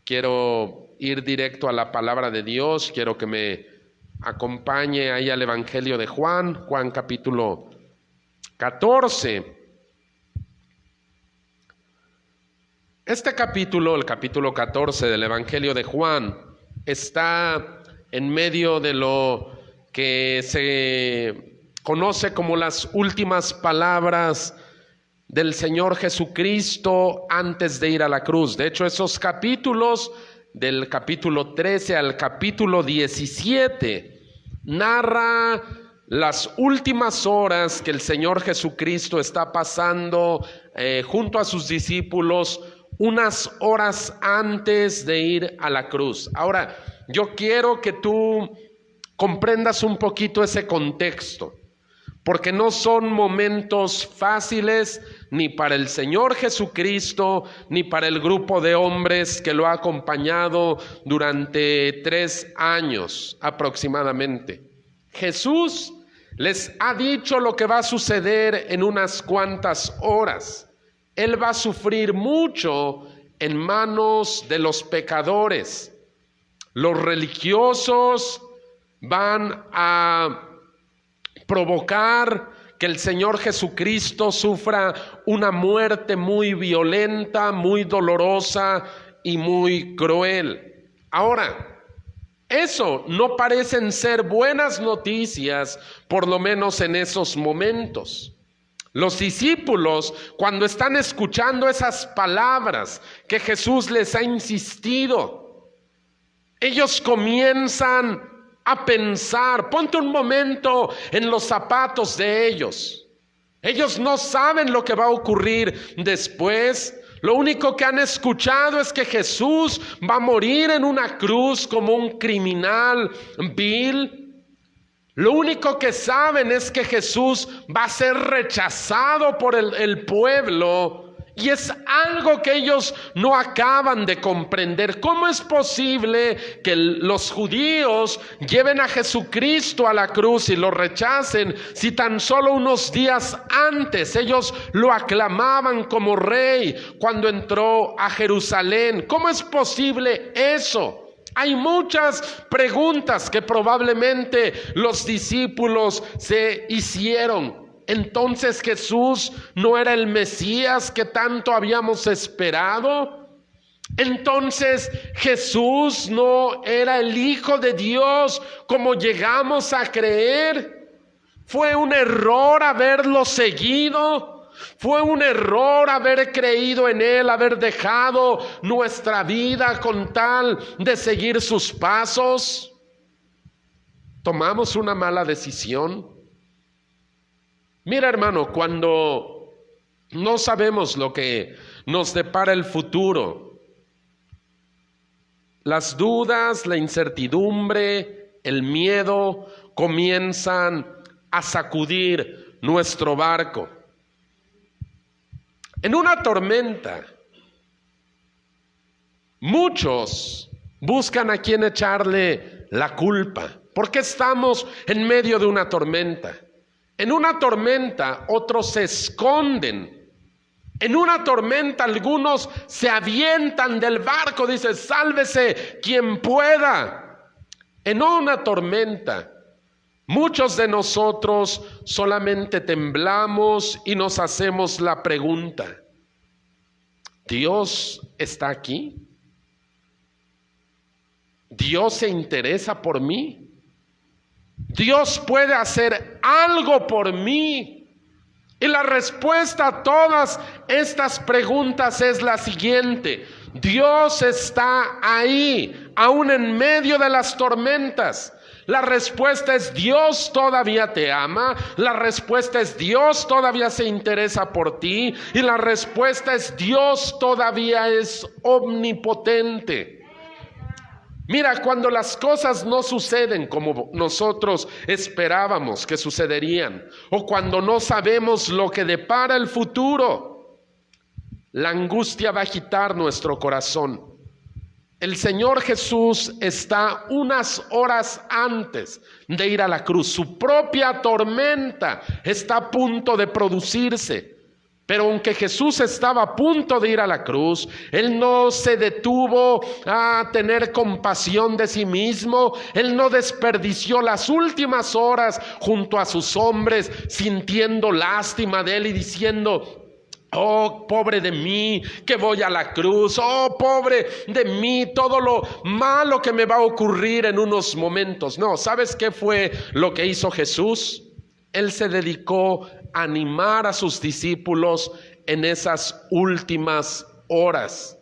quiero ir directo a la palabra de Dios. Quiero que me acompañe ahí al Evangelio de Juan, Juan capítulo 14. Este capítulo, el capítulo 14 del Evangelio de Juan, está en medio de lo que se conoce como las últimas palabras del Señor Jesucristo antes de ir a la cruz. De hecho, esos capítulos, del capítulo 13 al capítulo 17, narra las últimas horas que el Señor Jesucristo está pasando junto a sus discípulos, unas horas antes de ir a la cruz. Ahora, yo quiero que tú comprendas un poquito ese contexto, porque no son momentos fáciles ni para el Señor Jesucristo, ni para el grupo de hombres que lo ha acompañado durante 3 años aproximadamente. Jesús les ha dicho lo que va a suceder en unas cuantas horas. Él va a sufrir mucho en manos de los pecadores. Los religiosos van a provocar que el Señor Jesucristo sufra una muerte muy violenta, muy dolorosa y muy cruel. Ahora, eso no parecen ser buenas noticias, por lo menos en esos momentos. Los discípulos, cuando están escuchando esas palabras que Jesús les ha insistido, ellos comienzan a pensar. Ponte un momento en los zapatos de ellos. Ellos no saben lo que va a ocurrir después. Lo único que han escuchado es que Jesús va a morir en una cruz como un criminal vil. Lo único que saben es que Jesús va a ser rechazado por el pueblo. Y es algo que ellos no acaban de comprender. ¿Cómo es posible que los judíos lleven a Jesucristo a la cruz y lo rechacen si tan solo unos días antes ellos lo aclamaban como rey cuando entró a Jerusalén? ¿Cómo es posible eso? Hay muchas preguntas que probablemente los discípulos se hicieron. Entonces, ¿Jesús no era el Mesías que tanto habíamos esperado? Entonces, ¿Jesús no era el Hijo de Dios como llegamos a creer? ¿Fue un error haberlo seguido? ¿Fue un error haber creído en Él, haber dejado nuestra vida con tal de seguir sus pasos? ¿Tomamos una mala decisión? Mira, hermano, cuando no sabemos lo que nos depara el futuro, las dudas, la incertidumbre, el miedo comienzan a sacudir nuestro barco. En una tormenta, muchos buscan a quien echarle la culpa. ¿Por qué estamos en medio de una tormenta? En una tormenta otros se esconden. En una tormenta algunos se avientan del barco, dice, sálvese quien pueda. En una tormenta muchos de nosotros solamente temblamos y nos hacemos la pregunta: ¿Dios está aquí? ¿Dios se interesa por mí? ¿Dios puede hacer algo por mí? Y la respuesta a todas estas preguntas es la siguiente: Dios está ahí, aún en medio de las tormentas. La respuesta es: Dios todavía te ama. La respuesta es: Dios todavía se interesa por ti. Y la respuesta es: Dios todavía es omnipotente. Mira, cuando las cosas no suceden como nosotros esperábamos que sucederían, o cuando no sabemos lo que depara el futuro, la angustia va a agitar nuestro corazón. El Señor Jesús está unas horas antes de ir a la cruz. Su propia tormenta está a punto de producirse. Pero aunque Jesús estaba a punto de ir a la cruz, Él no se detuvo a tener compasión de sí mismo. Él no desperdició las últimas horas junto a sus hombres, sintiendo lástima de Él y diciendo: oh, pobre de mí, que voy a la cruz. Oh, pobre de mí, todo lo malo que me va a ocurrir en unos momentos. No, ¿sabes qué fue lo que hizo Jesús? Él se dedicó a animar a sus discípulos en esas últimas horas.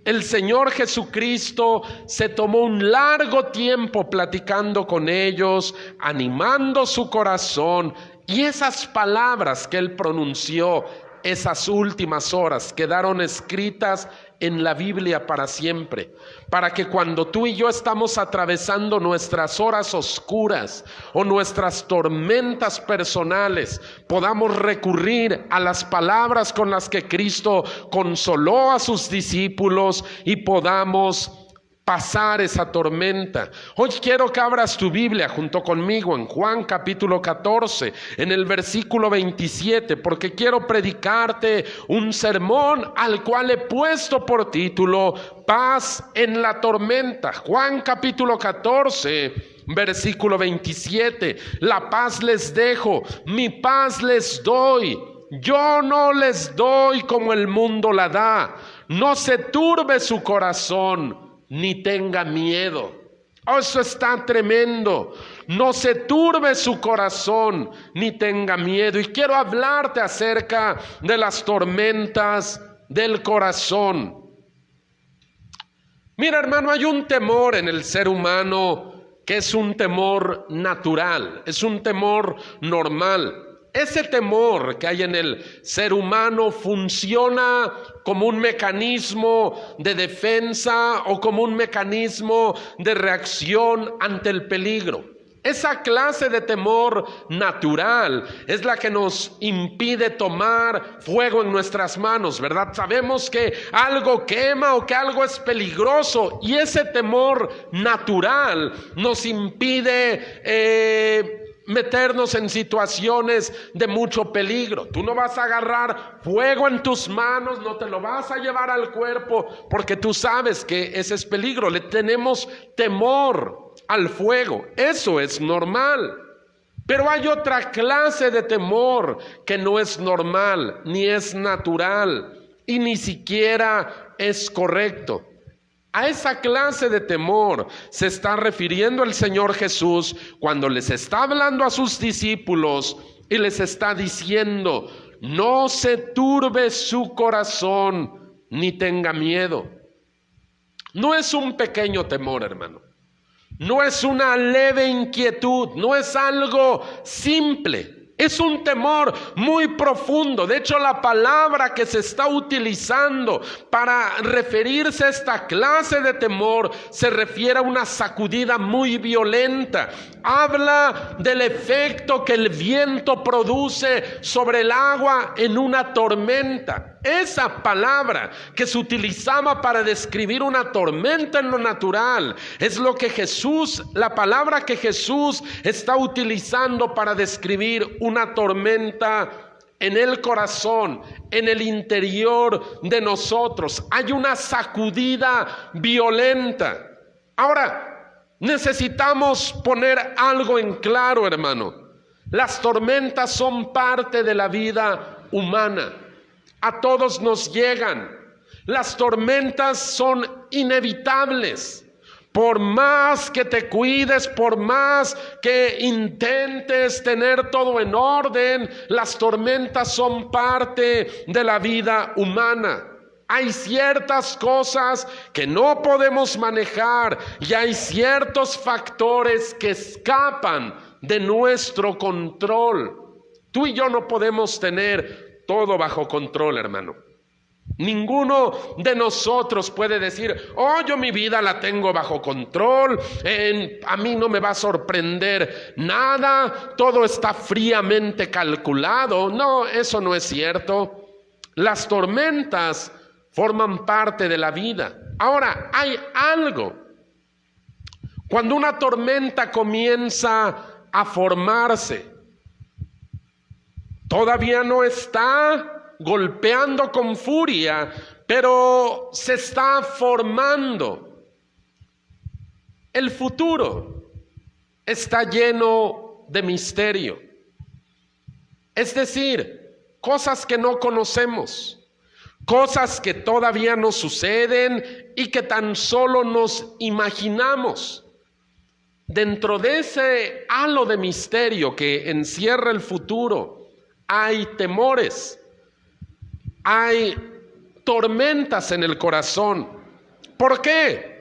El Señor Jesucristo se tomó un largo tiempo platicando con ellos, animando su corazón, y esas palabras que Él pronunció esas últimas horas quedaron escritas en la Biblia para siempre, para que cuando tú y yo estamos atravesando nuestras horas oscuras o nuestras tormentas personales, podamos recurrir a las palabras con las que Cristo consoló a sus discípulos y podamos pasar esa tormenta. Hoy quiero que abras tu Biblia junto conmigo en Juan capítulo 14, en el versículo 27, porque quiero predicarte un sermón al cual he puesto por título Paz en la tormenta. Juan capítulo 14, versículo 27. La paz les dejo, mi paz les doy. Yo no les doy como el mundo la da. No se turbe su corazón, ni tenga miedo. Oh, eso está tremendo. No se turbe su corazón, ni tenga miedo. Y quiero hablarte acerca de las tormentas del corazón. Mira, hermano, hay un temor en el ser humano que es un temor natural, es un temor normal. Ese temor que hay en el ser humano funciona como un mecanismo de defensa o como un mecanismo de reacción ante el peligro. Esa clase de temor natural es la que nos impide tomar fuego en nuestras manos, ¿verdad? Sabemos que algo quema o que algo es peligroso, y ese temor natural nos impide meternos en situaciones de mucho peligro. Tú no vas a agarrar fuego en tus manos, no te lo vas a llevar al cuerpo, porque tú sabes que ese es peligro. Le tenemos temor al fuego, eso es normal. Pero hay otra clase de temor que no es normal, ni es natural, y ni siquiera es correcto. A esa clase de temor se está refiriendo el Señor Jesús cuando les está hablando a sus discípulos y les está diciendo: no se turbe su corazón ni tenga miedo. No es un pequeño temor, hermano. No es una leve inquietud, no es algo simple. Es un temor muy profundo. De hecho, la palabra que se está utilizando para referirse a esta clase de temor se refiere a una sacudida muy violenta. Habla del efecto que el viento produce sobre el agua en una tormenta. Esa palabra que se utilizaba para describir una tormenta en lo natural es lo que la palabra que Jesús está utilizando para describir una tormenta en el corazón, en el interior de nosotros. Hay una sacudida violenta. Ahora, necesitamos poner algo en claro, hermano. Las tormentas son parte de la vida humana. A todos nos llegan. Las tormentas son inevitables. Por más que te cuides, por más que intentes tener todo en orden, las tormentas son parte de la vida humana. Hay ciertas cosas que no podemos manejar y hay ciertos factores que escapan de nuestro control. Tú y yo no podemos tener todo bajo control, hermano. Ninguno de nosotros puede decir: oh, yo mi vida la tengo bajo control, a mí no me va a sorprender nada, todo está fríamente calculado. No, eso no es cierto. Las tormentas forman parte de la vida. Ahora, hay algo. Cuando una tormenta comienza a formarse, todavía no está golpeando con furia, pero se está formando. El futuro está lleno de misterio. Es decir, cosas que no conocemos, cosas que todavía no suceden y que tan solo nos imaginamos. Dentro de ese halo de misterio que encierra el futuro, hay temores, hay tormentas en el corazón. ¿Por qué?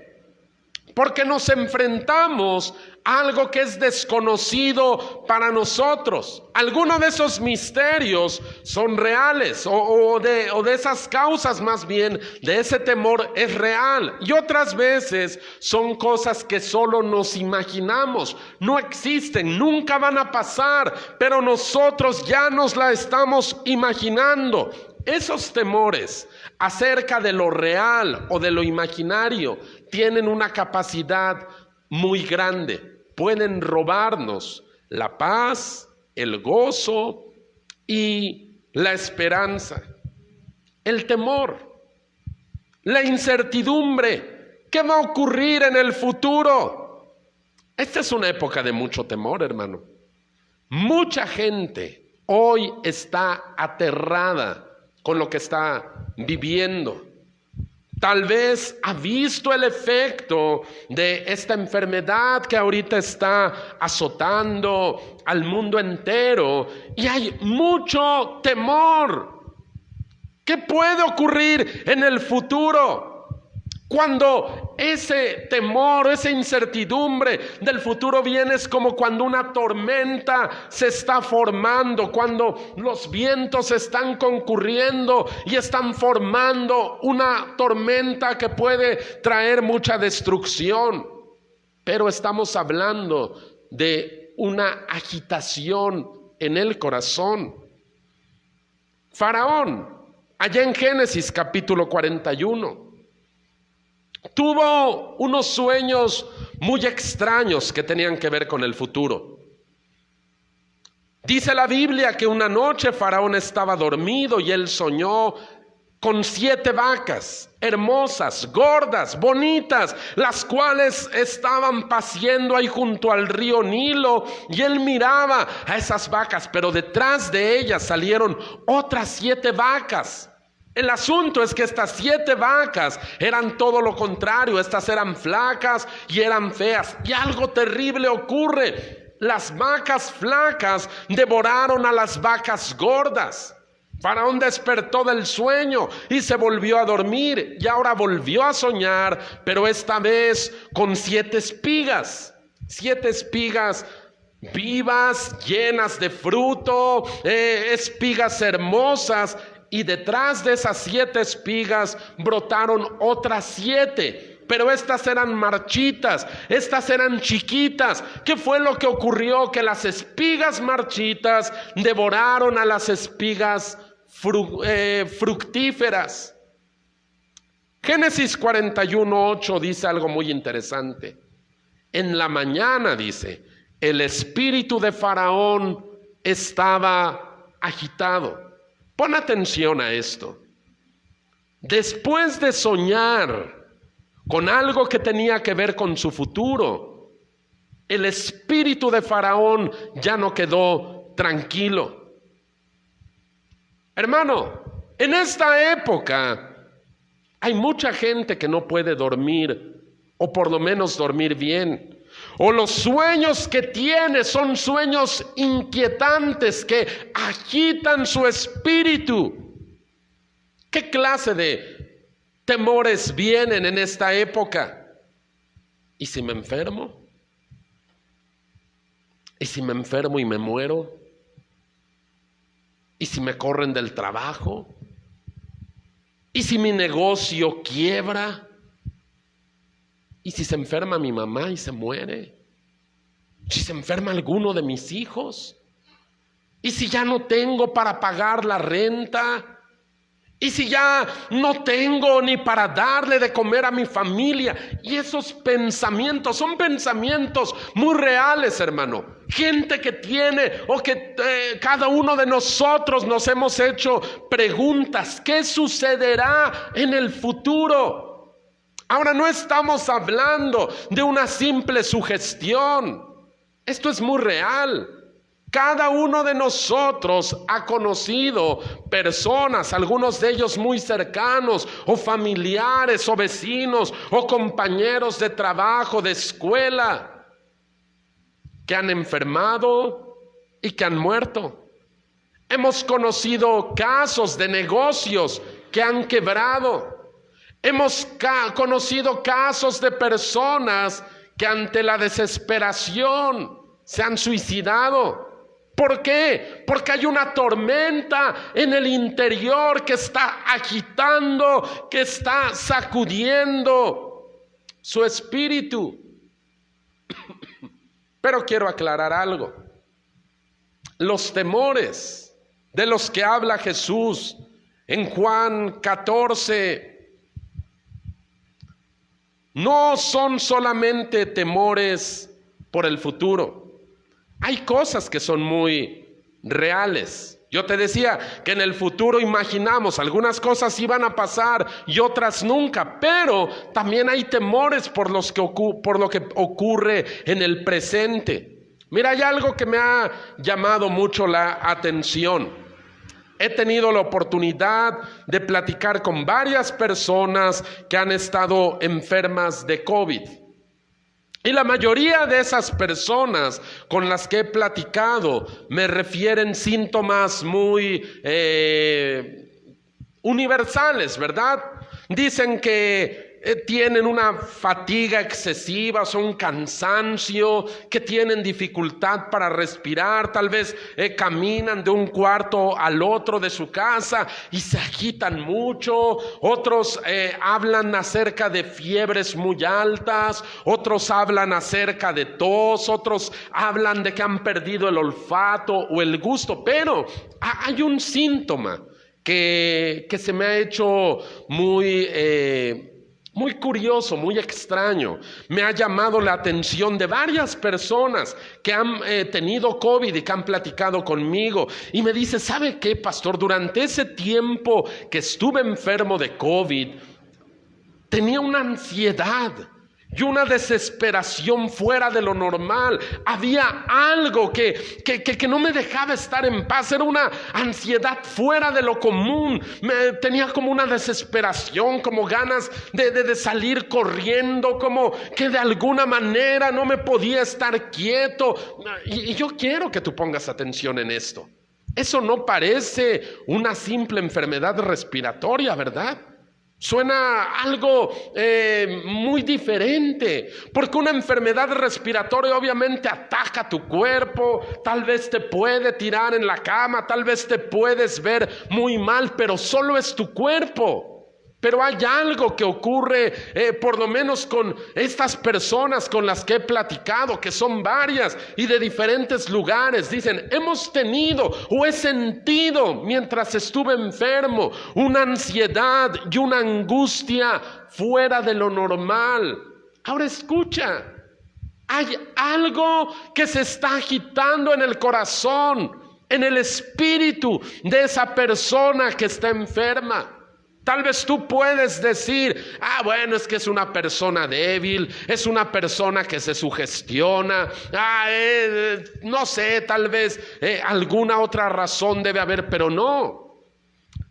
Porque nos enfrentamos a algo que es desconocido para nosotros. Algunos de esos misterios son reales, o de esas causas más bien, de ese temor es real. Y otras veces son cosas que solo nos imaginamos, no existen, nunca van a pasar, pero nosotros ya nos la estamos imaginando. Esos temores acerca de lo real o de lo imaginario tienen una capacidad muy grande. Pueden robarnos la paz, el gozo y la esperanza. El temor, la incertidumbre. ¿Qué va a ocurrir en el futuro? Esta es una época de mucho temor, hermano. Mucha gente hoy está aterrada con lo que está viviendo. Tal vez ha visto el efecto de esta enfermedad que ahorita está azotando al mundo entero y hay mucho temor. ¿Qué puede ocurrir en el futuro? Cuando ese temor, esa incertidumbre del futuro viene, es como cuando una tormenta se está formando, cuando los vientos están concurriendo y están formando una tormenta que puede traer mucha destrucción. Pero estamos hablando de una agitación en el corazón. Faraón, allá en Génesis capítulo 41, tuvo unos sueños muy extraños que tenían que ver con el futuro. Dice la Biblia que una noche Faraón estaba dormido y él soñó con 7 vacas hermosas, gordas, bonitas, las cuales estaban paciendo ahí junto al río Nilo, y él miraba a esas vacas, pero detrás de ellas salieron otras 7 vacas. El asunto es que estas 7 vacas eran todo lo contrario. Estas eran flacas y eran feas. Y algo terrible ocurre. Las vacas flacas devoraron a las vacas gordas. Faraón despertó del sueño y se volvió a dormir. Y ahora volvió a soñar, pero esta vez con 7 espigas. 7 espigas vivas, llenas de fruto, espigas hermosas. Y detrás de esas 7 espigas brotaron otras 7, pero estas eran marchitas, estas eran chiquitas. ¿Qué fue lo que ocurrió? Que las espigas marchitas devoraron a las espigas fructíferas. Génesis 41:8 dice algo muy interesante. En la mañana, dice, el espíritu de Faraón estaba agitado. Pon atención a esto. Después de soñar con algo que tenía que ver con su futuro, el espíritu de Faraón ya no quedó tranquilo. Hermano, en esta época hay mucha gente que no puede dormir, o por lo menos dormir bien. O los sueños que tiene son sueños inquietantes que agitan su espíritu. ¿Qué clase de temores vienen en esta época? ¿Y si me enfermo? ¿Y si me enfermo y me muero? ¿Y si me corren del trabajo? ¿Y si mi negocio quiebra? ¿Y si se enferma mi mamá y se muere? ¿Si se enferma alguno de mis hijos? ¿Y si ya no tengo para pagar la renta? ¿Y si ya no tengo ni para darle de comer a mi familia? Y esos pensamientos son pensamientos muy reales, hermano. Gente que tiene o que cada uno de nosotros nos hemos hecho preguntas. ¿Qué sucederá en el futuro? Ahora no estamos hablando de una simple sugestión. Esto es muy real. Cada uno de nosotros ha conocido personas, algunos de ellos muy cercanos, o familiares, o vecinos, o compañeros de trabajo, de escuela, que han enfermado y que han muerto. Hemos conocido casos de negocios que han quebrado. Hemos conocido casos de personas que ante la desesperación se han suicidado. ¿Por qué? Porque hay una tormenta en el interior que está agitando, que está sacudiendo su espíritu. Pero quiero aclarar algo. Los temores de los que habla Jesús en Juan 14 no son solamente temores por el futuro. Hay cosas que son muy reales. Yo te decía que en el futuro imaginamos, algunas cosas iban a pasar y otras nunca, pero también hay temores por lo que ocurre en el presente. Mira, hay algo que me ha llamado mucho la atención. He tenido la oportunidad de platicar con varias personas que han estado enfermas de COVID. Y la mayoría de esas personas con las que he platicado me refieren síntomas muy universales, ¿verdad? Dicen que tienen una fatiga excesiva, son cansancio, que tienen dificultad para respirar, tal vez caminan de un cuarto al otro de su casa y se agitan mucho. Otros hablan acerca de fiebres muy altas, otros hablan acerca de tos, otros hablan de que han perdido el olfato o el gusto, pero hay un síntoma que se me ha hecho muy curioso, muy extraño. Me ha llamado la atención de varias personas que han tenido COVID y que han platicado conmigo. Y me dice, ¿sabe qué, pastor? Durante ese tiempo que estuve enfermo de COVID, tenía una ansiedad y una desesperación fuera de lo normal. Había algo que no me dejaba estar en paz. Era una ansiedad fuera de lo común. Tenía como una desesperación, como ganas de salir corriendo, como que de alguna manera no me podía estar quieto. Y yo quiero que tú pongas atención en esto. Eso no parece una simple enfermedad respiratoria, ¿verdad? Suena algo muy diferente, porque una enfermedad respiratoria obviamente ataca tu cuerpo, tal vez te puede tirar en la cama, tal vez te puedes ver muy mal, pero solo es tu cuerpo. Pero hay algo que ocurre, por lo menos con estas personas con las que he platicado, que son varias y de diferentes lugares. Dicen, hemos tenido o he sentido mientras estuve enfermo una ansiedad y una angustia fuera de lo normal. Ahora escucha, hay algo que se está agitando en el corazón, en el espíritu de esa persona que está enferma. Tal vez tú puedes decir, bueno, es que es una persona débil, es una persona que se sugestiona, no sé, tal vez alguna otra razón debe haber, pero no.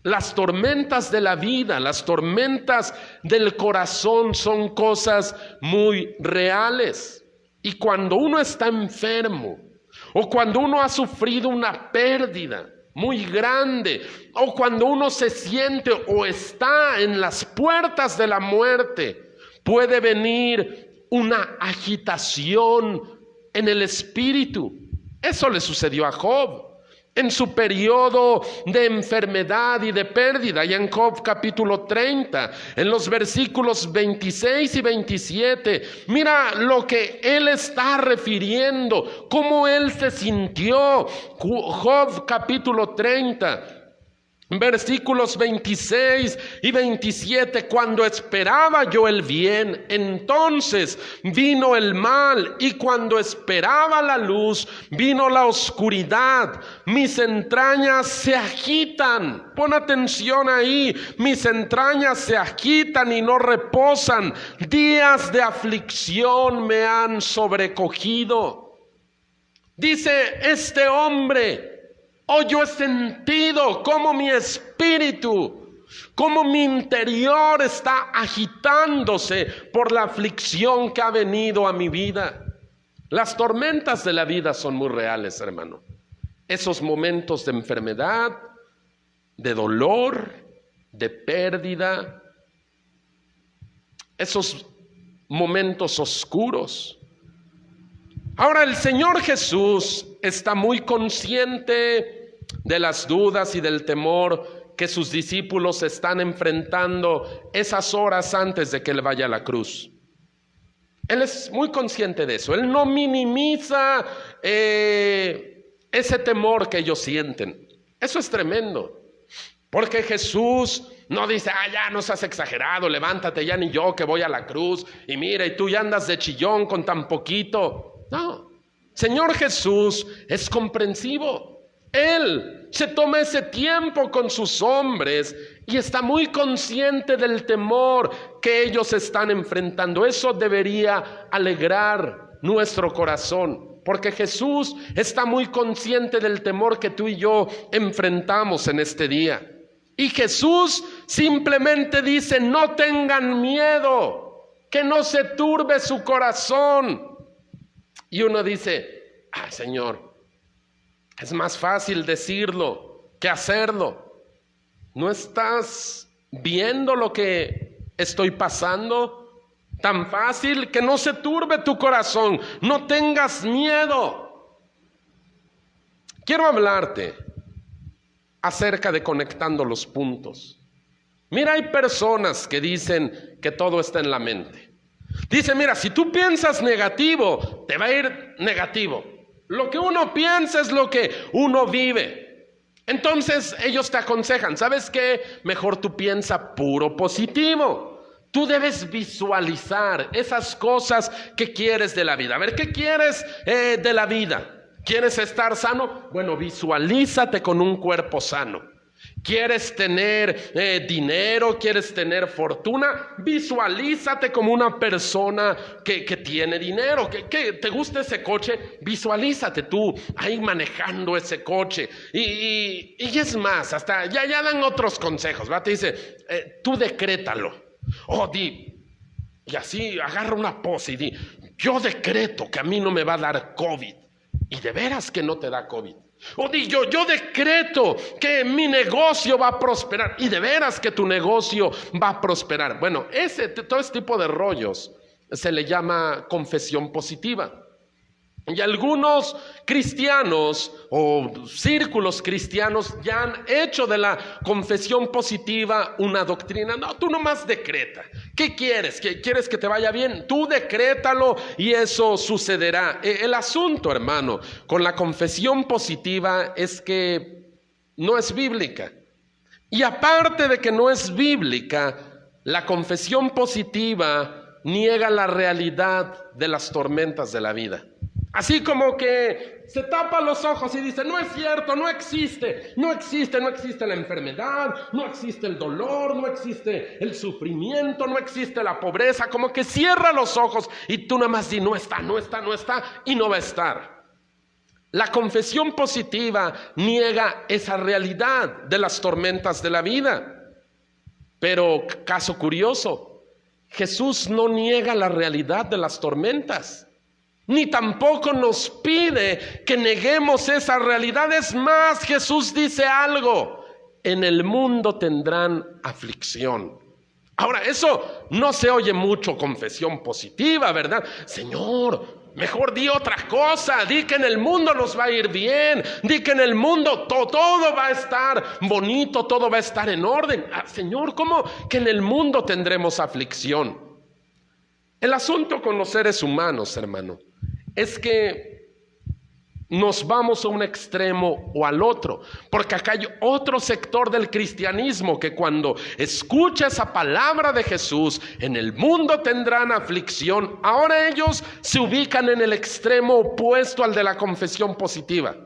Las tormentas de la vida, las tormentas del corazón son cosas muy reales. Y cuando uno está enfermo, o cuando uno ha sufrido una pérdida muy grande, o cuando uno se siente o está en las puertas de la muerte, puede venir una agitación en el espíritu. Eso le sucedió a Job en su periodo de enfermedad y de pérdida. Y en Job capítulo 30, en los versículos 26 y 27, mira lo que él está refiriendo, cómo él se sintió. Job capítulo 30, Versículos 26 y 27, cuando esperaba yo el bien, entonces vino el mal, y cuando esperaba la luz, vino la oscuridad. Mis entrañas se agitan. Pon atención ahí. Mis entrañas se agitan y no reposan. Días de aflicción me han sobrecogido. Dice este hombre: oh, yo he sentido cómo mi espíritu, cómo mi interior está agitándose por la aflicción que ha venido a mi vida. Las tormentas de la vida son muy reales, hermano. Esos momentos de enfermedad, de dolor, de pérdida, esos momentos oscuros. Ahora, el Señor Jesús está muy consciente de las dudas y del temor que sus discípulos están enfrentando esas horas antes de que Él vaya a la cruz. Él es muy consciente de eso. Él no minimiza ese temor que ellos sienten. Eso es tremendo. Porque Jesús no dice: ya no seas exagerado, levántate ya, ni yo que voy a la cruz, y mira, y tú ya andas de chillón con tan poquito. No, Señor Jesús es comprensivo. Él se toma ese tiempo con sus hombres y está muy consciente del temor que ellos están enfrentando. Eso debería alegrar nuestro corazón, porque Jesús está muy consciente del temor que tú y yo enfrentamos en este día. Y Jesús simplemente dice: no tengan miedo, que no se turbe su corazón. Y uno dice: Señor, es más fácil decirlo que hacerlo. ¿No estás viendo lo que estoy pasando? Tan fácil, que no se turbe tu corazón, no tengas miedo. Quiero hablarte acerca de conectando los puntos. Mira, hay personas que dicen que todo está en la mente. Dicen: mira, si tú piensas negativo, te va a ir negativo. Lo que uno piensa es lo que uno vive. Entonces ellos te aconsejan: ¿sabes qué? Mejor tú piensa puro positivo. Tú debes visualizar esas cosas que quieres de la vida. A ver, ¿qué quieres de la vida? ¿Quieres estar sano? Bueno, visualízate con un cuerpo sano. ¿Quieres tener dinero? ¿Quieres tener fortuna? Visualízate como una persona que tiene dinero. ¿Que te gusta ese coche? Visualízate tú ahí manejando ese coche. Y es más, hasta ya dan otros consejos, ¿va? Te dice: tú decrétalo. Y así agarra una pose y di: yo decreto que a mí no me va a dar COVID. Y de veras que no te da COVID. Yo decreto que mi negocio va a prosperar, y de veras que tu negocio va a prosperar. Bueno, todo este tipo de rollos se le llama confesión positiva. Y algunos cristianos o círculos cristianos ya han hecho de la confesión positiva una doctrina. No, tú nomás decreta. ¿Qué quieres? ¿Quieres que te vaya bien? Tú decrétalo y eso sucederá. El asunto, hermano, con la confesión positiva es que no es bíblica. Y aparte de que no es bíblica, la confesión positiva niega la realidad de las tormentas de la vida. Así como que se tapa los ojos y dice: no es cierto, no existe la enfermedad, no existe el dolor, no existe el sufrimiento, no existe la pobreza. Como que cierra los ojos y tú nada más di: no está, y no va a estar. La confesión positiva niega esa realidad de las tormentas de la vida. Pero, caso curioso, Jesús no niega la realidad de las tormentas, ni tampoco nos pide que neguemos esa realidad. Es más, Jesús dice algo: en el mundo tendrán aflicción. Ahora, eso no se oye mucho confesión positiva, ¿verdad? Señor, mejor di otra cosa. Di que en el mundo nos va a ir bien. Di que en el mundo todo va a estar bonito, todo va a estar en orden. Señor, ¿cómo que en el mundo tendremos aflicción? El asunto con los seres humanos, hermano, es que nos vamos a un extremo o al otro, porque acá hay otro sector del cristianismo que cuando escucha esa palabra de Jesús, en el mundo tendrán aflicción. Ahora ellos se ubican en el extremo opuesto al de la confesión positiva.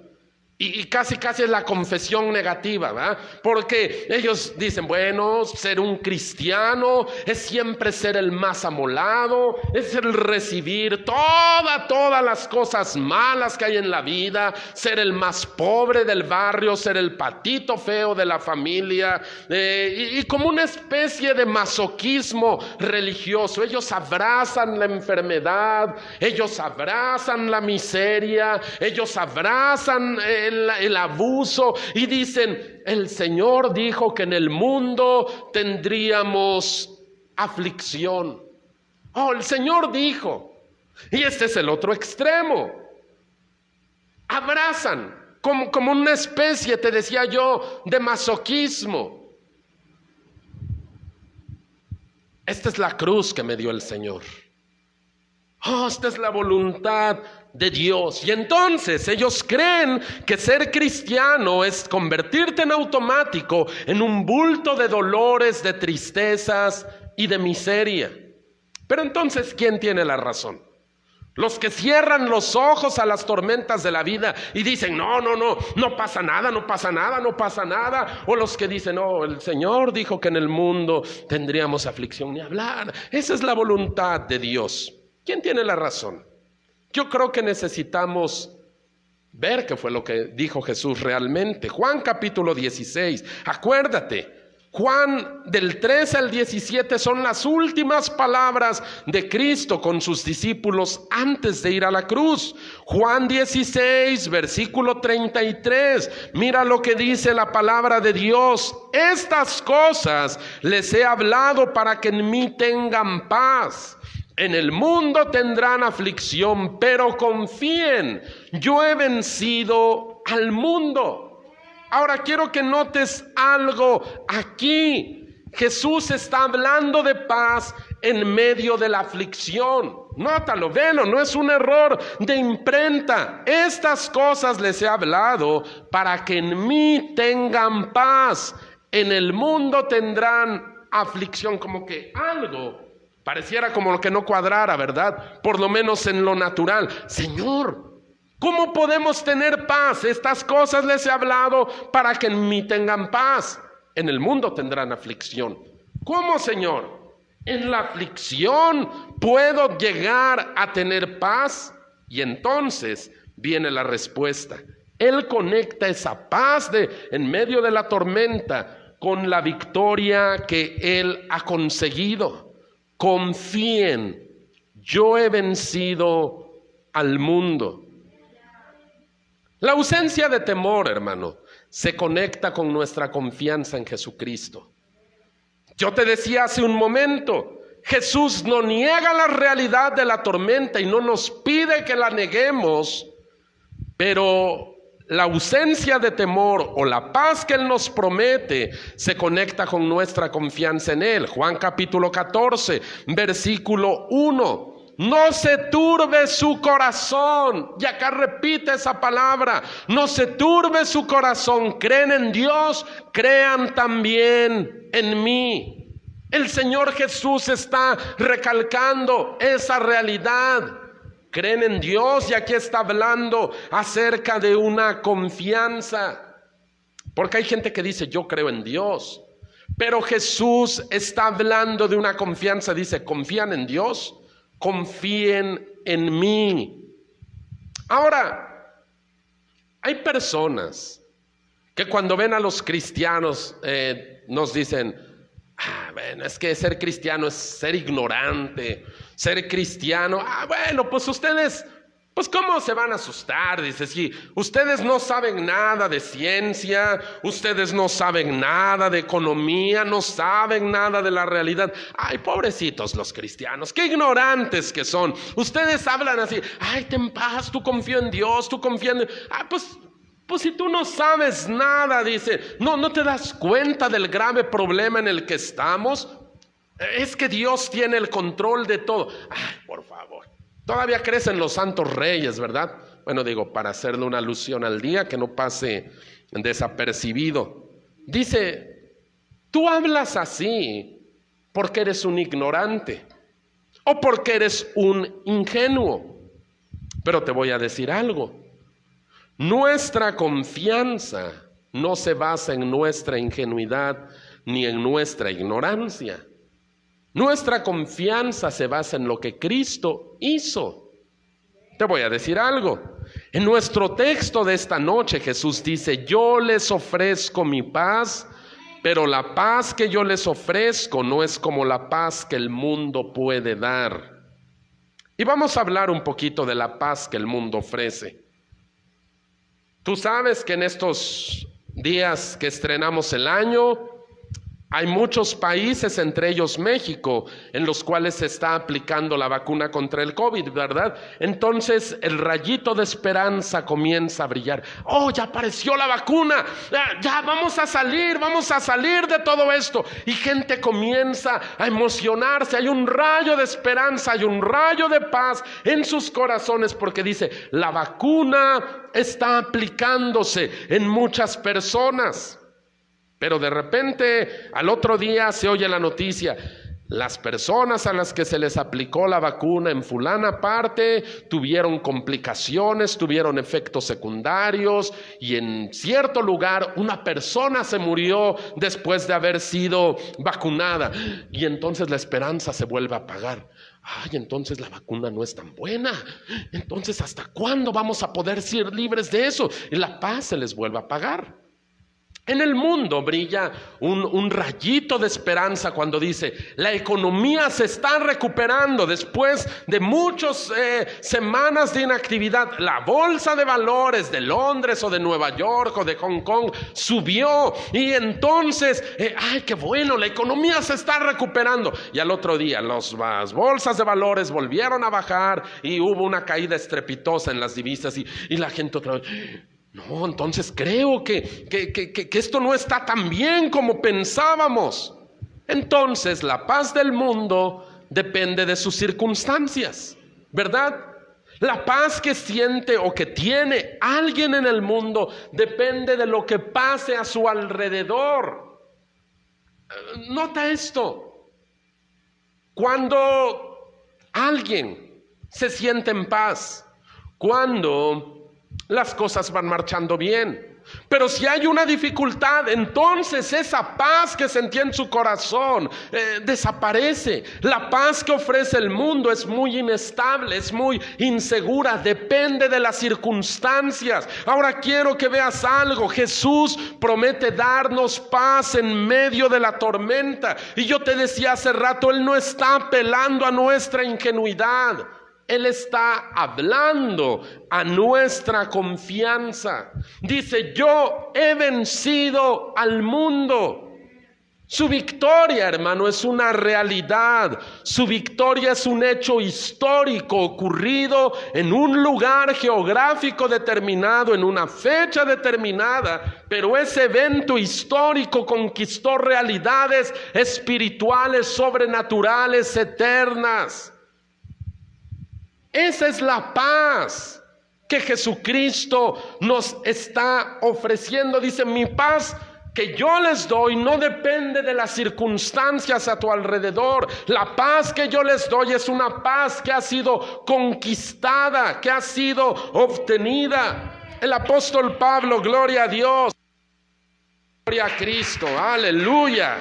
Y casi es la confesión negativa, ¿verdad? Porque ellos dicen, bueno, ser un cristiano es siempre ser el más amolado, es el recibir todas las cosas malas que hay en la vida, ser el más pobre del barrio, ser el patito feo de la familia, y como una especie de masoquismo religioso. Ellos abrazan la enfermedad, ellos abrazan la miseria, ellos abrazan el abuso y dicen, el Señor dijo que en el mundo tendríamos aflicción. Oh, el Señor dijo. Y este es el otro extremo. Abrazan como una especie, te decía yo, de masoquismo. Esta es la cruz que me dio el Señor. Oh, esta es la voluntad de Dios. Y entonces ellos creen que ser cristiano es convertirte en automático en un bulto de dolores, de tristezas y de miseria. Pero entonces, ¿quién tiene la razón? Los que cierran los ojos a las tormentas de la vida y dicen, no pasa nada. O los que dicen, no, el Señor dijo que en el mundo tendríamos aflicción, ni hablar. Esa es la voluntad de Dios. ¿Quién tiene la razón? Yo creo que necesitamos ver qué fue lo que dijo Jesús realmente. Juan capítulo 16, acuérdate, Juan del 13 al 17 son las últimas palabras de Cristo con sus discípulos antes de ir a la cruz. Juan 16, versículo 33, mira lo que dice la palabra de Dios. Estas cosas les he hablado para que en mí tengan paz. En el mundo tendrán aflicción, pero confíen, yo he vencido al mundo. Ahora quiero que notes algo aquí. Jesús está hablando de paz en medio de la aflicción. Nótalo, velo, no es un error de imprenta. Estas cosas les he hablado para que en mí tengan paz. En el mundo tendrán aflicción, como que algo pareciera como que no cuadrara, ¿verdad? Por lo menos en lo natural. Señor, ¿cómo podemos tener paz? Estas cosas les he hablado para que en mí tengan paz. En el mundo tendrán aflicción. ¿Cómo, Señor? En la aflicción puedo llegar a tener paz. Y entonces viene la respuesta. Él conecta esa paz en medio de la tormenta con la victoria que Él ha conseguido. Confíen, yo he vencido al mundo. La ausencia de temor, hermano, se conecta con nuestra confianza en Jesucristo. Yo te decía hace un momento, Jesús no niega la realidad de la tormenta y no nos pide que la neguemos, pero la ausencia de temor o la paz que Él nos promete se conecta con nuestra confianza en Él. Juan capítulo 14, versículo 1. No se turbe su corazón. Y acá repite esa palabra. No se turbe su corazón. Creen en Dios, crean también en mí. El Señor Jesús está recalcando esa realidad. Creen en Dios y aquí está hablando acerca de una confianza. Porque hay gente que dice, yo creo en Dios. Pero Jesús está hablando de una confianza. Dice, ¿confían en Dios? Confíen en mí. Ahora, hay personas que cuando ven a los cristianos nos dicen, bueno, es que ser cristiano es ser ignorante. Ser cristiano, bueno, pues ustedes, pues ¿cómo se van a asustar? Dice, si ustedes no saben nada de ciencia, ustedes no saben nada de economía, no saben nada de la realidad. Ay, pobrecitos los cristianos, qué ignorantes que son. Ustedes hablan así, ay, ten paz, tú confía en Dios, tú confía en Dios. Pues si tú no sabes nada, dice, no te das cuenta del grave problema en el que estamos. Es que Dios tiene el control de todo. Ay, por favor. Todavía crecen los santos reyes, ¿verdad? bueno, digo, para hacerle una alusión al día, que no pase desapercibido. Dice, tú hablas así porque eres un ignorante o porque eres un ingenuo. Pero te voy a decir algo. Nuestra confianza no se basa en nuestra ingenuidad ni en nuestra ignorancia. Nuestra confianza se basa en lo que Cristo hizo. Te voy a decir algo. En nuestro texto de esta noche Jesús dice, yo les ofrezco mi paz, pero la paz que yo les ofrezco no es como la paz que el mundo puede dar. Y vamos a hablar un poquito de la paz que el mundo ofrece. Tú sabes que en estos días que estrenamos el año, hay muchos países, entre ellos México, en los cuales se está aplicando la vacuna contra el COVID, ¿verdad? Entonces el rayito de esperanza comienza a brillar. ¡Oh, ya apareció la vacuna! ¡Ya vamos a salir de todo esto! Y gente comienza a emocionarse. Hay un rayo de esperanza, hay un rayo de paz en sus corazones porque dice, la vacuna está aplicándose en muchas personas. Pero de repente, al otro día se oye la noticia, las personas a las que se les aplicó la vacuna en fulana parte tuvieron complicaciones, tuvieron efectos secundarios y en cierto lugar una persona se murió después de haber sido vacunada. Y entonces la esperanza se vuelve a apagar. Ay, entonces la vacuna no es tan buena. Entonces, ¿hasta cuándo vamos a poder ser libres de eso? Y la paz se les vuelve a apagar. En el mundo brilla un rayito de esperanza cuando dice, la economía se está recuperando después de muchas semanas de inactividad. La bolsa de valores de Londres o de Nueva York o de Hong Kong subió y entonces, ¡ay, qué bueno! La economía se está recuperando. Y al otro día las bolsas de valores volvieron a bajar y hubo una caída estrepitosa en las divisas y la gente otra vez... No, entonces creo que esto no está tan bien como pensábamos. Entonces la paz del mundo depende de sus circunstancias, ¿verdad? La paz que siente o que tiene alguien en el mundo depende de lo que pase a su alrededor. Nota esto. Cuando alguien se siente en paz, cuando las cosas van marchando bien. Pero si hay una dificultad, entonces esa paz que sentía en su corazón desaparece. La paz que ofrece el mundo es muy inestable, es muy insegura, depende de las circunstancias. Ahora quiero que veas algo. Jesús promete darnos paz en medio de la tormenta. Y yo te decía hace rato, Él no está apelando a nuestra ingenuidad. Él está hablando a nuestra confianza. Dice, yo he vencido al mundo. Su victoria, hermano, es una realidad. Su victoria es un hecho histórico ocurrido en un lugar geográfico determinado, en una fecha determinada. Pero ese evento histórico conquistó realidades espirituales, sobrenaturales, eternas. Esa es la paz que Jesucristo nos está ofreciendo. Dice, mi paz que yo les doy no depende de las circunstancias a tu alrededor. La paz que yo les doy es una paz que ha sido conquistada, que ha sido obtenida. El apóstol Pablo, gloria a Dios, gloria a Cristo, aleluya.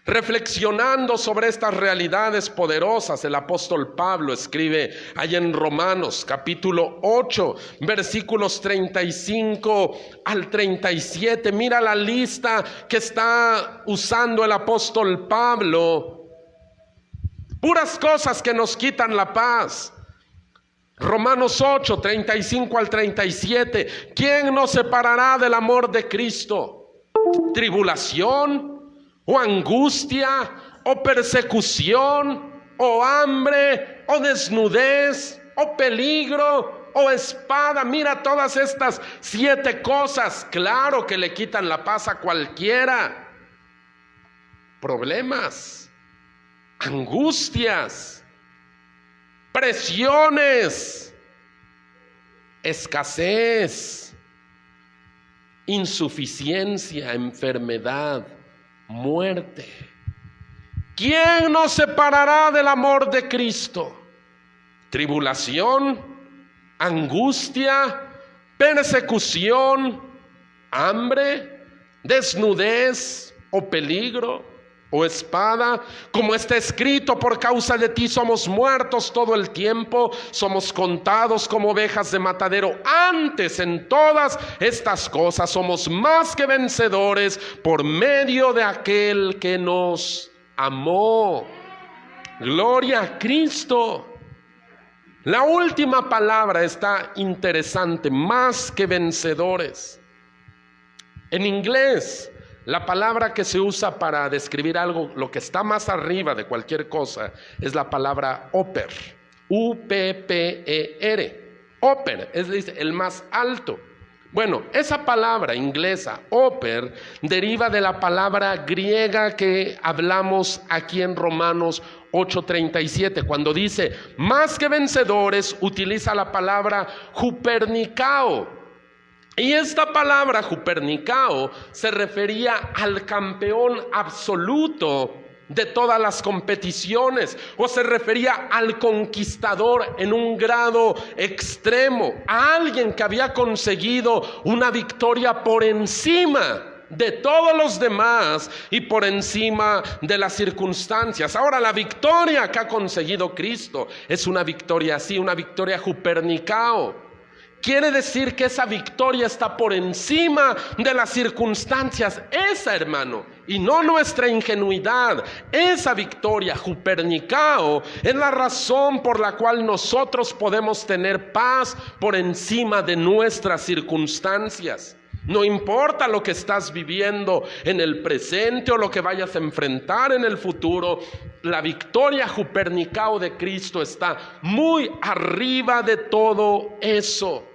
Reflexionando sobre estas realidades poderosas, el apóstol Pablo escribe allá en Romanos capítulo 8, versículos 35 al 37. Mira la lista que está usando el apóstol Pablo. Puras cosas que nos quitan la paz. Romanos 8, 35 al 37. ¿Quién nos separará del amor de Cristo? ¿Tribulación? ¿O angustia? ¿O persecución? ¿O hambre? ¿O desnudez? ¿O peligro? ¿O espada? Mira todas estas 7 cosas. Claro que le quitan la paz a cualquiera. Problemas, angustias, presiones, escasez, insuficiencia, enfermedad, muerte. ¿Quién nos separará del amor de Cristo? Tribulación, angustia, persecución, hambre, desnudez o peligro o espada. Como está escrito, por causa de ti somos muertos todo el tiempo, somos contados como ovejas de matadero. Antes, en todas estas cosas somos más que vencedores por medio de aquel que nos amó. Gloria a Cristo. La última palabra está interesante, más que vencedores. En inglés, la palabra que se usa para describir algo, lo que está más arriba de cualquier cosa, es la palabra upper, U-P-P-E-R. Upper, es decir, el más alto. Bueno, esa palabra inglesa, upper, deriva de la palabra griega que hablamos aquí en Romanos 8:37, cuando dice más que vencedores, utiliza la palabra hupernicao. Y esta palabra hupernicao se refería al campeón absoluto de todas las competiciones, o se refería al conquistador en un grado extremo, a alguien que había conseguido una victoria por encima de todos los demás y por encima de las circunstancias. Ahora, la victoria que ha conseguido Cristo es una victoria así, una victoria hupernicao. Quiere decir que esa victoria está por encima de las circunstancias. Esa, hermano, y no nuestra ingenuidad, esa victoria hupernicao es la razón por la cual nosotros podemos tener paz por encima de nuestras circunstancias. No importa lo que estás viviendo en el presente o lo que vayas a enfrentar en el futuro, la victoria hupernicao de Cristo está muy arriba de todo eso,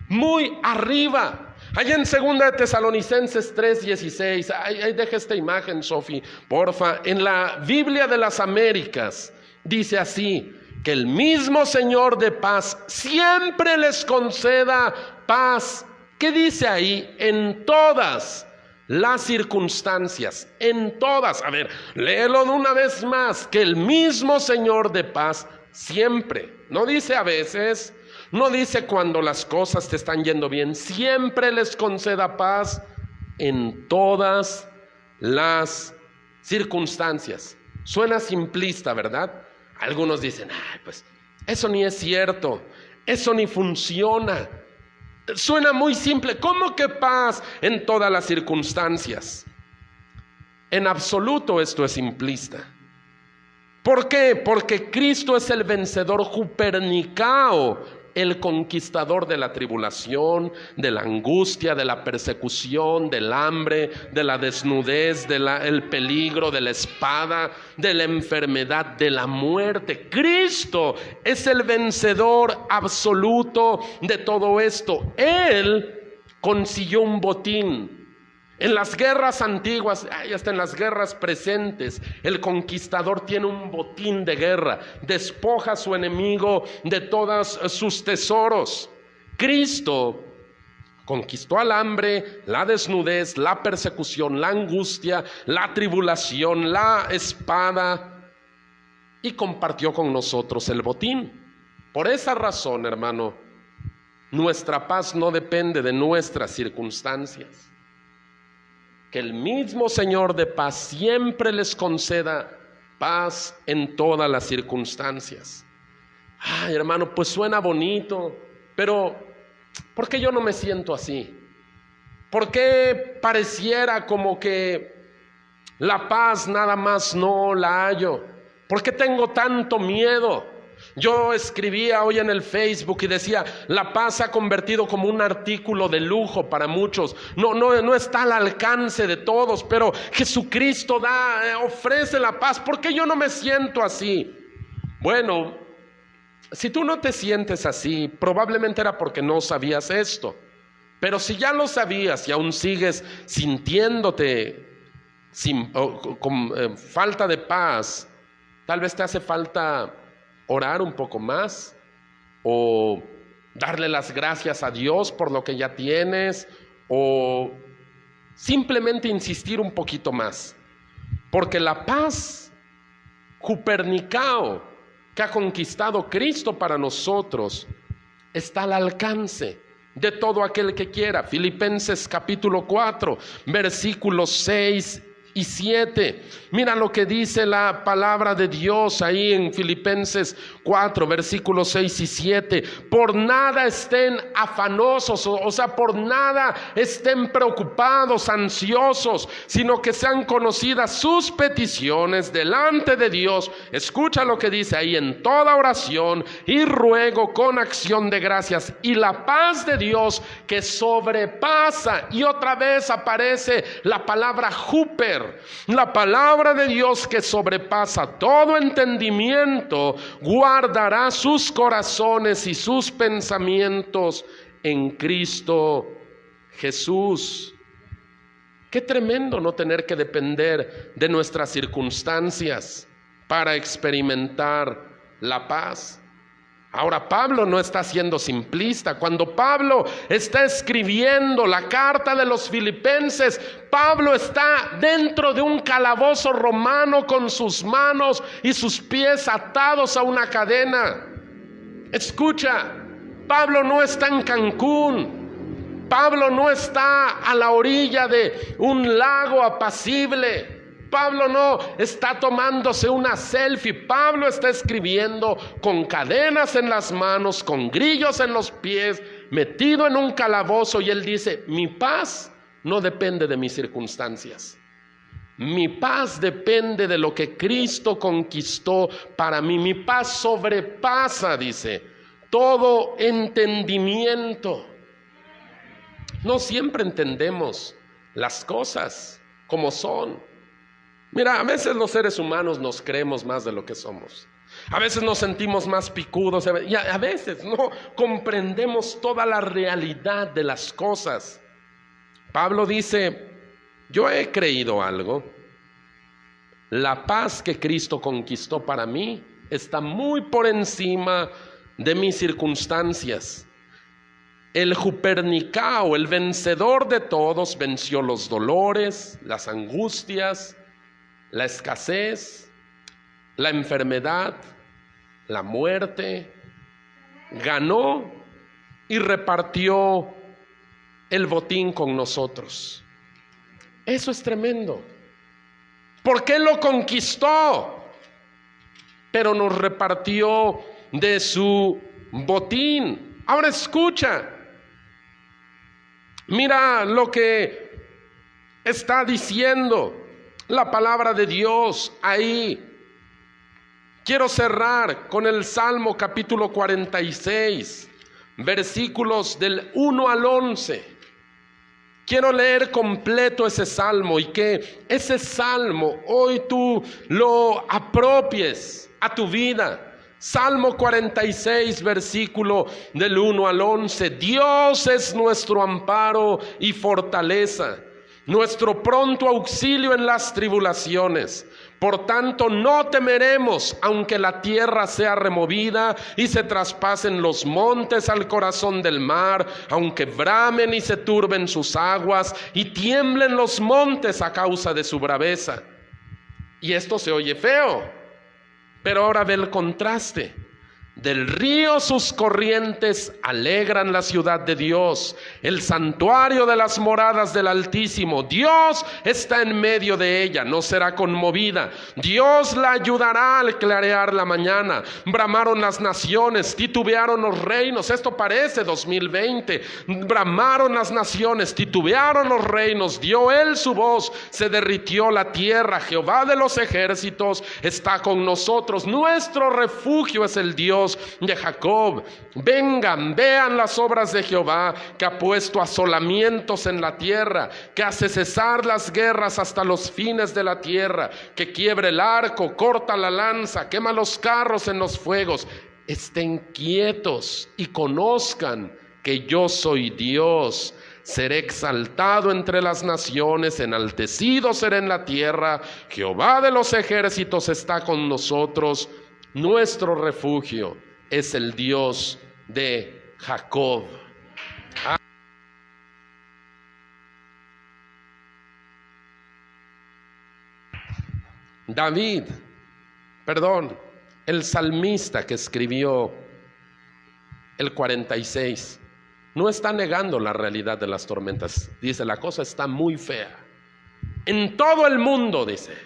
muy arriba. Allá en 2 de Tesalonicenses 3:16, ahí deja esta imagen, Sofi, porfa. En la Biblia de las Américas dice así: que el mismo Señor de paz siempre les conceda paz. ¿Qué dice ahí? En todas las circunstancias, en todas. A ver, léelo de una vez más. Que el mismo Señor de paz siempre, no dice a veces, no dice cuando las cosas te están yendo bien, siempre les conceda paz en todas las circunstancias. Suena simplista, ¿verdad? Algunos dicen, ay, pues eso ni es cierto, eso ni funciona. Suena muy simple. ¿Cómo que paz en todas las circunstancias? En absoluto esto es simplista. ¿Por qué? Porque Cristo es el vencedor hupernicao, el conquistador de la tribulación, de la angustia, de la persecución, del hambre, de la desnudez, del peligro, de la espada, de la enfermedad, de la muerte. Cristo es el vencedor absoluto de todo esto. Él consiguió un botín. En las guerras antiguas, y hasta en las guerras presentes, el conquistador tiene un botín de guerra, despoja a su enemigo de todos sus tesoros. Cristo conquistó al hambre, la desnudez, la persecución, la angustia, la tribulación, la espada, y compartió con nosotros el botín. Por esa razón, hermano, nuestra paz no depende de nuestras circunstancias. Que el mismo Señor de paz siempre les conceda paz en todas las circunstancias. Ay, hermano, pues suena bonito, pero ¿por qué yo no me siento así? ¿Por qué pareciera como que la paz nada más no la hallo? ¿Por qué tengo tanto miedo? Yo escribía hoy en el Facebook y decía, la paz se ha convertido como un artículo de lujo para muchos. No está al alcance de todos, pero Jesucristo ofrece la paz. ¿Por qué yo no me siento así? Bueno, si tú no te sientes así, probablemente era porque no sabías esto. Pero si ya lo sabías y aún sigues sintiéndote con falta de paz, tal vez te hace falta orar un poco más o darle las gracias a Dios por lo que ya tienes, o simplemente insistir un poquito más. Porque la paz Jupernicao que ha conquistado Cristo para nosotros está al alcance de todo aquel que quiera. Filipenses capítulo 4, versículos 6 y 7. Mira lo que dice la palabra de Dios ahí en Filipenses 4, versículos 6 y 7. Por nada estén afanosos, o sea, por nada estén preocupados, ansiosos, sino que sean conocidas sus peticiones delante de Dios. Escucha lo que dice ahí: en toda oración y ruego con acción de gracias, y la paz de Dios que sobrepasa, y otra vez aparece la palabra Juper, la palabra de Dios que sobrepasa todo entendimiento, guardará sus corazones y sus pensamientos en Cristo Jesús. Qué tremendo no tener que depender de nuestras circunstancias para experimentar la paz. Ahora, Pablo no está siendo simplista. Cuando Pablo está escribiendo la carta de los Filipenses, Pablo está dentro de un calabozo romano con sus manos y sus pies atados a una cadena. Escucha, Pablo no está en Cancún. Pablo no está a la orilla de un lago apacible. Pablo no está tomándose una selfie. Pablo está escribiendo con cadenas en las manos, con grillos en los pies, metido en un calabozo, y él dice: mi paz no depende de mis circunstancias. Mi paz depende de lo que Cristo conquistó para mí. Mi paz sobrepasa, dice, todo entendimiento. No siempre entendemos las cosas como son. Mira, a veces los seres humanos nos creemos más de lo que somos. A veces nos sentimos más picudos y a veces no comprendemos toda la realidad de las cosas. Pablo dice: yo he creído algo. La paz que Cristo conquistó para mí está muy por encima de mis circunstancias. El Jupernicao, el vencedor de todos, venció los dolores, las angustias, la escasez, la enfermedad, la muerte. Ganó y repartió el botín con nosotros. Eso es tremendo, porque Él lo conquistó, pero nos repartió de su botín. Ahora escucha, mira lo que está diciendo la palabra de Dios ahí. Quiero cerrar con el Salmo capítulo 46, versículos del 1 al 11. Quiero leer completo ese salmo, y que ese salmo hoy tú lo apropies a tu vida. Salmo 46, versículo del 1 al 11. Dios es nuestro amparo y fortaleza, nuestro pronto auxilio en las tribulaciones. Por tanto, no temeremos, aunque la tierra sea removida y se traspasen los montes al corazón del mar, aunque bramen y se turben sus aguas y tiemblen los montes a causa de su braveza. Y esto se oye feo, pero ahora ve el contraste. Del río sus corrientes alegran la ciudad de Dios, el santuario de las moradas del Altísimo. Dios está en medio de ella, no será conmovida. Dios la ayudará al clarear la mañana. Bramaron las naciones, titubearon los reinos. Esto parece 2020. Bramaron las naciones, titubearon los reinos. Dio Él su voz, se derritió la tierra. Jehová de los ejércitos está con nosotros. Nuestro refugio es el Dios de Jacob. Vengan, vean las obras de Jehová, que ha puesto asolamientos en la tierra, que hace cesar las guerras hasta los fines de la tierra, que quiebra el arco, corta la lanza, quema los carros en los fuegos. Estén quietos y conozcan que yo soy Dios. Seré exaltado entre las naciones, enaltecido seré en la tierra. Jehová de los ejércitos está con nosotros. Nuestro refugio es el Dios de Jacob. David, el salmista que escribió el 46, no está negando la realidad de las tormentas. Dice, la cosa está muy fea. En todo el mundo, dice,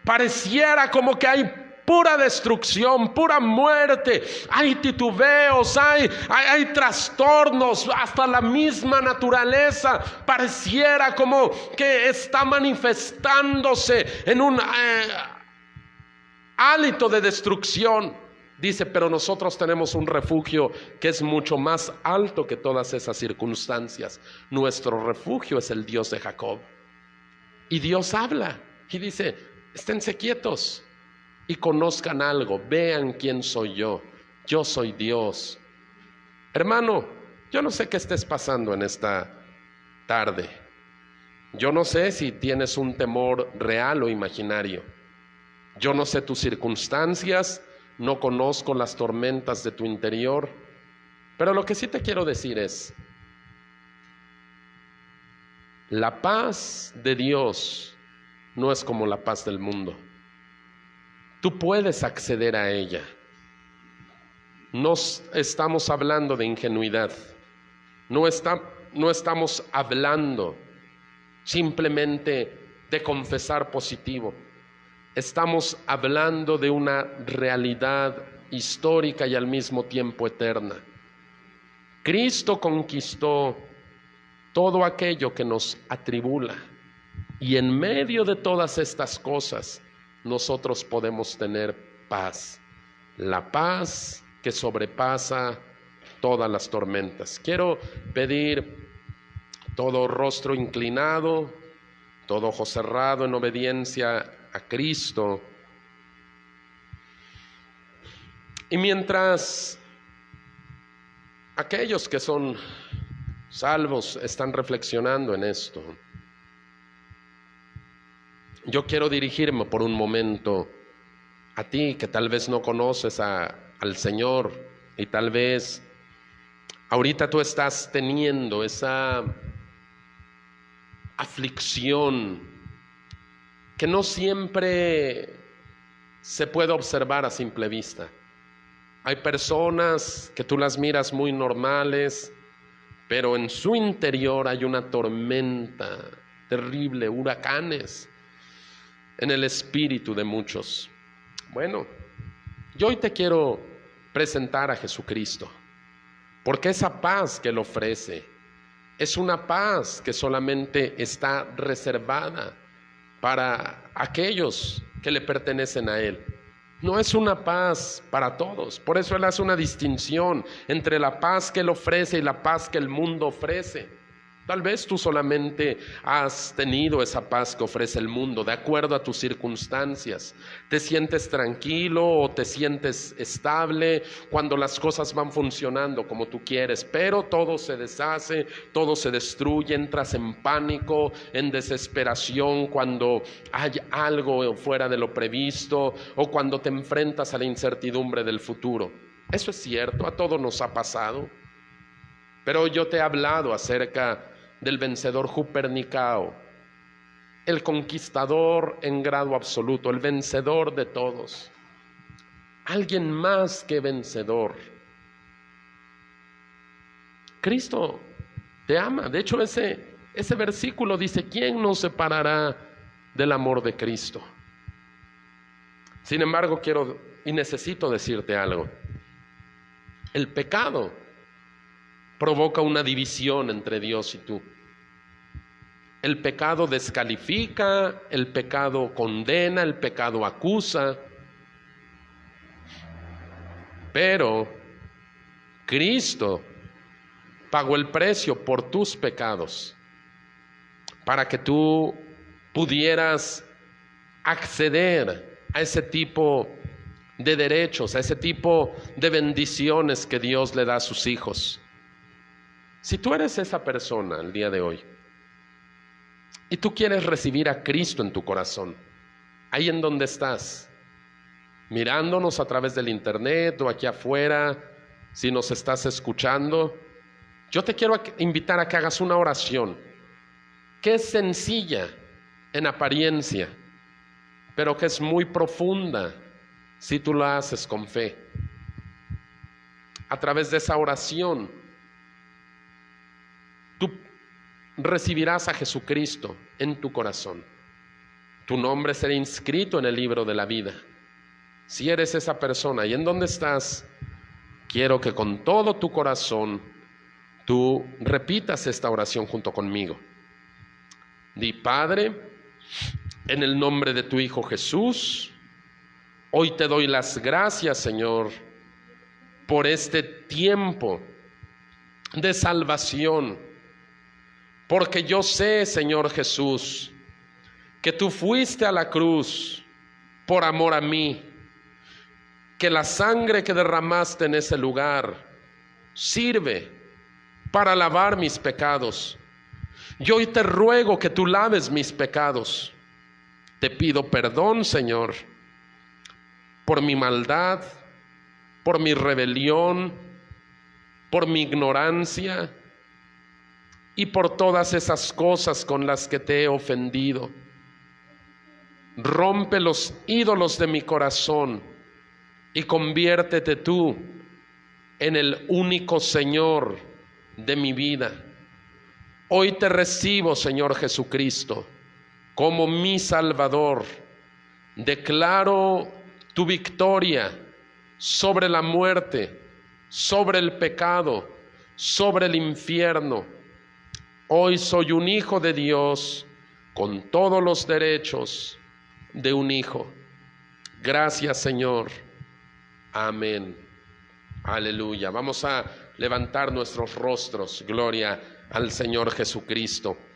pareciera como que hay pura destrucción, pura muerte, hay titubeos, hay trastornos, hasta la misma naturaleza pareciera como que está manifestándose en un hálito de destrucción. Dice, pero nosotros tenemos un refugio que es mucho más alto que todas esas circunstancias. Nuestro refugio es el Dios de Jacob. Y Dios habla y dice, esténse quietos y conozcan algo, vean quién soy yo soy Dios. Hermano, yo no sé qué estés pasando en esta tarde. Yo no sé si tienes un temor real o imaginario. Yo no sé tus circunstancias, no conozco las tormentas de tu interior, pero lo que sí te quiero decir es, la paz de Dios no es como la paz del mundo. Tú puedes acceder a ella. No estamos hablando de ingenuidad. No estamos hablando simplemente de confesar positivo. Estamos hablando de una realidad histórica y al mismo tiempo eterna. Cristo conquistó todo aquello que nos atribula, y en medio de todas estas cosas nosotros podemos tener paz, la paz que sobrepasa todas las tormentas. Quiero pedir todo rostro inclinado, todo ojo cerrado en obediencia a Cristo. Y mientras aquellos que son salvos están reflexionando en esto, yo quiero dirigirme por un momento a ti que tal vez no conoces al Señor, y tal vez ahorita tú estás teniendo esa aflicción que no siempre se puede observar a simple vista. Hay personas que tú las miras muy normales, pero en su interior hay una tormenta terrible, huracanes en el espíritu de muchos. Bueno, yo hoy te quiero presentar a Jesucristo, porque esa paz que Él ofrece es una paz que solamente está reservada para aquellos que le pertenecen a Él. No es una paz para todos. Por eso Él hace una distinción entre la paz que Él ofrece y la paz que el mundo ofrece. Tal vez tú solamente has tenido esa paz que ofrece el mundo, de acuerdo a tus circunstancias. Te sientes tranquilo o te sientes estable cuando las cosas van funcionando como tú quieres, pero todo se deshace, todo se destruye, entras en pánico, en desesperación cuando hay algo fuera de lo previsto o cuando te enfrentas a la incertidumbre del futuro. Eso es cierto, a todos nos ha pasado. Pero yo te he hablado acerca del vencedor Jupernicao, el conquistador en grado absoluto, el vencedor de todos, alguien más que vencedor. Cristo te ama. De hecho, ese versículo dice, ¿quién nos separará del amor de Cristo? Sin embargo, quiero y necesito decirte algo. El pecado provoca una división entre Dios y tú. El pecado descalifica, el pecado condena, el pecado acusa. Pero Cristo pagó el precio por tus pecados para que tú pudieras acceder a ese tipo de derechos, a ese tipo de bendiciones que Dios le da a sus hijos. Si tú eres esa persona el día de hoy y tú quieres recibir a Cristo en tu corazón, ahí en donde estás, mirándonos a través del internet o aquí afuera, si nos estás escuchando, yo te quiero invitar a que hagas una oración que es sencilla en apariencia, pero que es muy profunda si tú la haces con fe. A través de esa oración, tú recibirás a Jesucristo en tu corazón. Tu nombre será inscrito en el libro de la vida. Si eres esa persona y en dónde estás, quiero que con todo tu corazón tú repitas esta oración junto conmigo. Di: Padre, en el nombre de tu Hijo Jesús, hoy te doy las gracias, Señor, por este tiempo de salvación, porque yo sé, Señor Jesús, que tú fuiste a la cruz por amor a mí, que la sangre que derramaste en ese lugar sirve para lavar mis pecados. Yo hoy te ruego que tú laves mis pecados. Te pido perdón, Señor, por mi maldad, por mi rebelión, por mi ignorancia y por todas esas cosas con las que te he ofendido. Rompe los ídolos de mi corazón y conviértete tú en el único Señor de mi vida. Hoy te recibo, Señor Jesucristo, como mi Salvador. Declaro tu victoria sobre la muerte, sobre el pecado, sobre el infierno. Hoy soy un hijo de Dios con todos los derechos de un hijo. Gracias, Señor. Amén. Aleluya. Vamos a levantar nuestros rostros. Gloria al Señor Jesucristo.